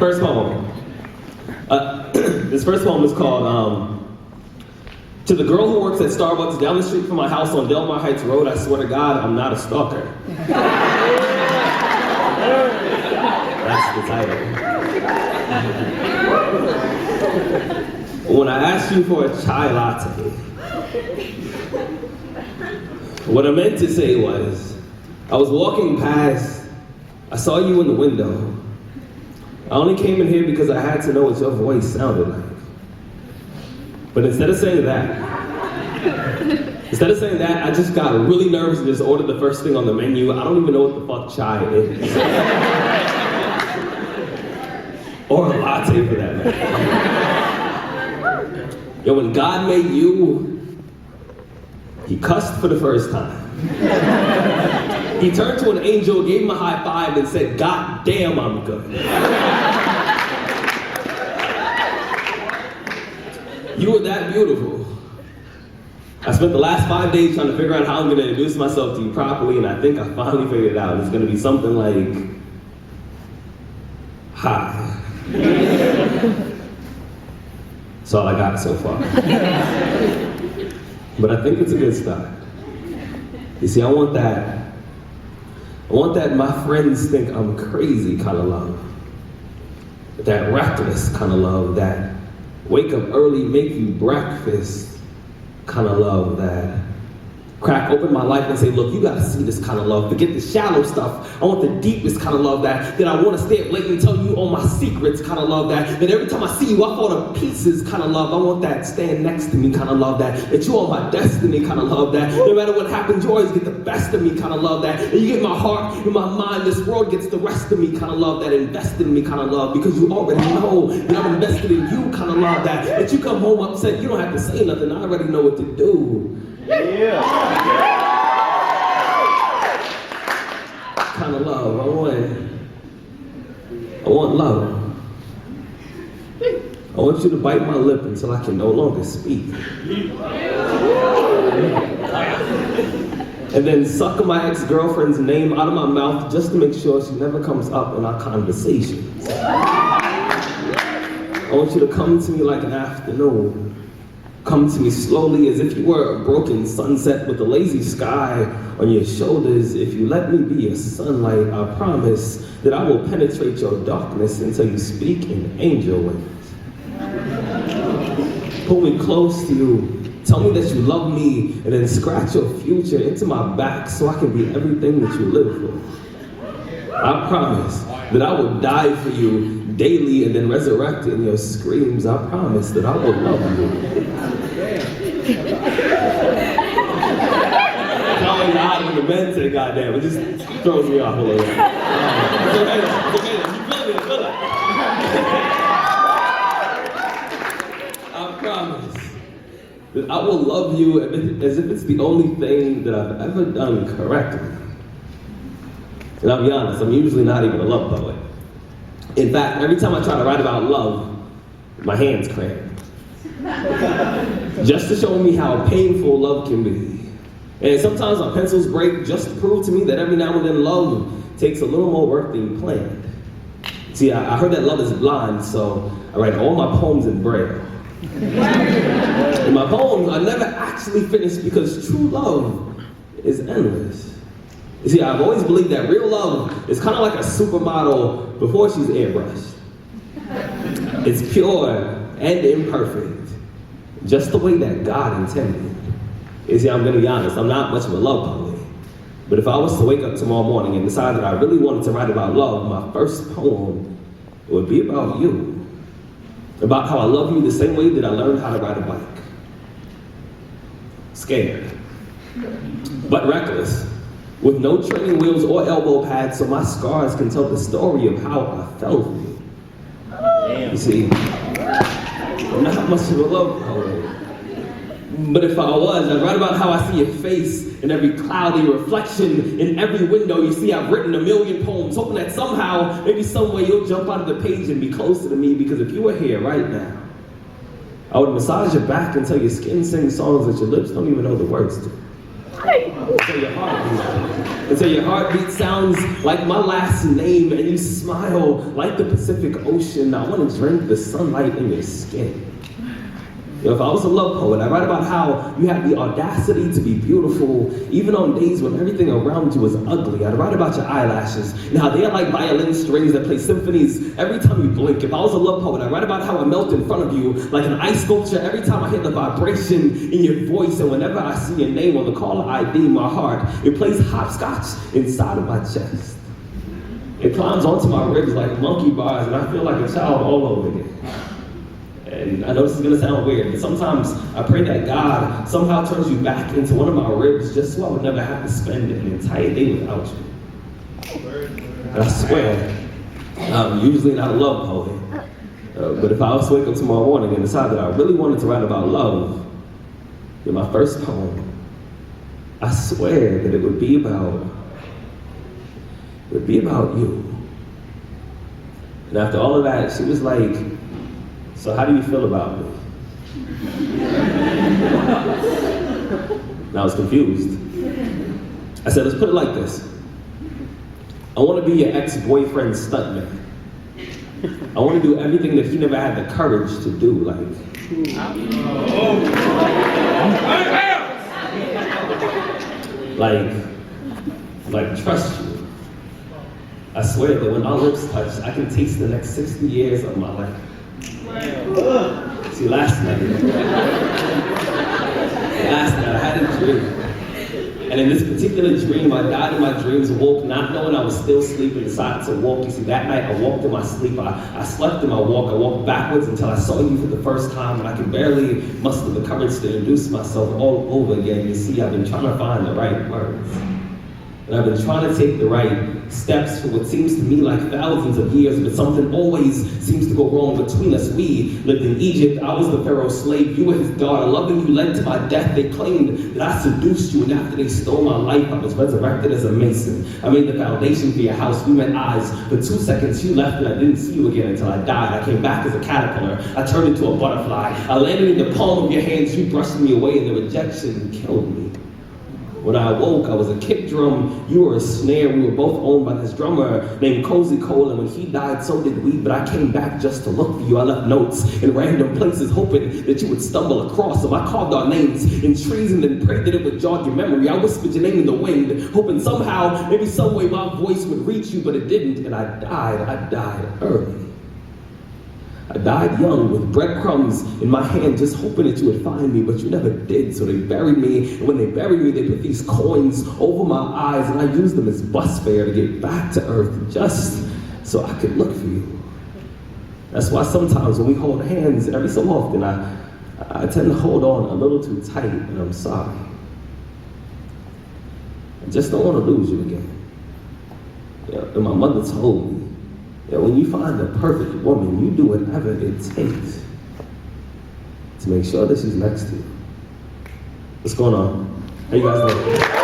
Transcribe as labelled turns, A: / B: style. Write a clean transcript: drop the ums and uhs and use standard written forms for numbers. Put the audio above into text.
A: First poem. This first poem is called, To the girl who works at Starbucks down the street from my house on Delmar Heights Road, I swear to God, I'm not a stalker. That's the title. When I asked you for a chai latte, what I meant to say was, I was walking past, I saw you in the window. I only came in here because I had to know what your voice sounded like. But instead of saying that, I just got really nervous and just ordered the first thing on the menu. I don't even know what the fuck chai is. Or a latte for that matter. Yo, when God made you, he cussed for the first time. He turned to an angel, gave him a high five, and said, God damn, I'm good. You were that beautiful. I spent the last 5 days trying to figure out how I'm going to introduce myself to you properly, and I think I finally figured it out. It's going to be something like, hi. That's all I got so far. But I think it's a good start. You see, I want that my friends think I'm crazy kind of love. That reckless kind of love, that wake up early, make you breakfast kind of love, that crack open my life and say, look, you gotta see this kind of love. Forget the shallow stuff. I want the deepest kind of love, that I want to stay up late and tell you all my secrets kind of love, that every time I see you, I fall to pieces kind of love. I want that stand next to me kind of love, that you are my destiny kind of love, that no matter what happens, you always get the best of me kind of love, that you get my heart and my mind, this world gets the rest of me kind of love, that invest in me kind of love, because you already know that I'm invested in you kind of love, that you come home upset, you don't have to say nothing, I already know what to do. Yeah. Kind of love. I want love. I want you to bite my lip until I can no longer speak. And then suck my ex-girlfriend's name out of my mouth just to make sure she never comes up in our conversations. I want you to come to me like an afternoon. Come to me slowly as if you were a broken sunset with a lazy sky on your shoulders. If you let me be your sunlight, I promise that I will penetrate your darkness until you speak in angel wings. Pull me close to you. Tell me that you love me, and then scratch your future into my back so I can be everything that you live for. I promise that I will die for you daily and then resurrect in your screams. I promise that I will love you. Calling God when the men say goddamn, it just throws me off a little bit. It's okay, you feel me, feel it. I promise that I will love you as if it's the only thing that I've ever done correctly. And I'll be honest, I'm usually not even a love poet. In fact, every time I try to write about love, my hands cramp. Just to show me how painful love can be. And sometimes my pencils break just to prove to me that every now and then love takes a little more work than you planned. See, I heard that love is blind, so I write all my poems in Braille. And my poems are never actually finished because true love is endless. You see, I've always believed that real love is kind of like a supermodel before she's airbrushed. It's pure and imperfect, just the way that God intended. You see, I'm going to be honest, I'm not much of a love poet. But if I was to wake up tomorrow morning and decide that I really wanted to write about love, my first poem would be about you. About how I love you the same way that I learned how to ride a bike. Scared, but reckless. With no training wheels or elbow pads so my scars can tell the story of how I felt. Damn. You see, I'm not much of a love poet. But if I was, I'd write about how I see your face in every cloudy reflection in every window. You see, I've written 1,000,000 poems, hoping that somehow, maybe some way, you'll jump out of the page and be closer to me, because if you were here right now, I would massage your back until your skin sings songs that your lips don't even know the words to. Until your heartbeat sounds like my last name and you smile like the Pacific Ocean. I want to drink the sunlight in your skin. If I was a love poet, I'd write about how you have the audacity to be beautiful, even on days when everything around you is ugly. I'd write about your eyelashes and how they are like violin strings that play symphonies every time you blink. If I was a love poet, I'd write about how I melt in front of you like an ice sculpture every time I hear the vibration in your voice. And whenever I see your name on the caller ID, my heart, it plays hopscotch inside of my chest. It climbs onto my ribs like monkey bars, and I feel like a child all over again. And I know this is gonna sound weird, but sometimes I pray that God somehow turns you back into one of my ribs just so I would never have to spend an entire day without you. And I swear, I'm usually not a love poet, but if I was to wake up tomorrow morning and decide that I really wanted to write about love, in my first poem, I swear that it would be about you. And after all of that, she was like, "So how do you feel about me?" And I was confused. I said, "Let's put it like this. I want to be your ex-boyfriend's stuntman. I want to do everything that he never had the courage to do, like trust you. I swear that when our lips touch, I can taste the next 60 years of my life." See, last night I had a dream. And in this particular dream, I died in my dreams, awoke not knowing I was still sleeping, decided to walk. You see, that night I walked in my sleep. I slept in my walk. I walked backwards until I saw you for the first time, and I could barely muster the courage to introduce myself all over again. You see, I've been trying to find the right words. And I've been trying to take the right steps for what seems to me like thousands of years, but something always seems to go wrong between us. We lived in Egypt. I was the Pharaoh's slave. You were his daughter. Loving you led to my death. They claimed that I seduced you, and after they stole my life, I was resurrected as a mason. I made the foundation for your house. We met eyes. For 2 seconds, you left, and I didn't see you again until I died. I came back as a caterpillar. I turned into a butterfly. I landed in the palm of your hands. You brushed me away, and the rejection killed me. When I awoke, I was a kick drum, you were a snare. We were both owned by this drummer named Cozy Cole, and when he died, so did we, but I came back just to look for you. I left notes in random places, hoping that you would stumble across them. I carved our names in trees and then prayed that it would jog your memory. I whispered your name in the wind, hoping somehow, maybe some way my voice would reach you, but it didn't, and I died early. I died young with breadcrumbs in my hand, just hoping that you would find me, but you never did, so they buried me. And when they buried me, they put these coins over my eyes, and I used them as bus fare to get back to earth, just so I could look for you. That's why sometimes when we hold hands, every so often, I tend to hold on a little too tight, and I'm sorry. I just don't want to lose you again. And my mother told me, when you find the perfect woman, you do whatever it takes to make sure that she's next to you. What's going on? How you guys doing?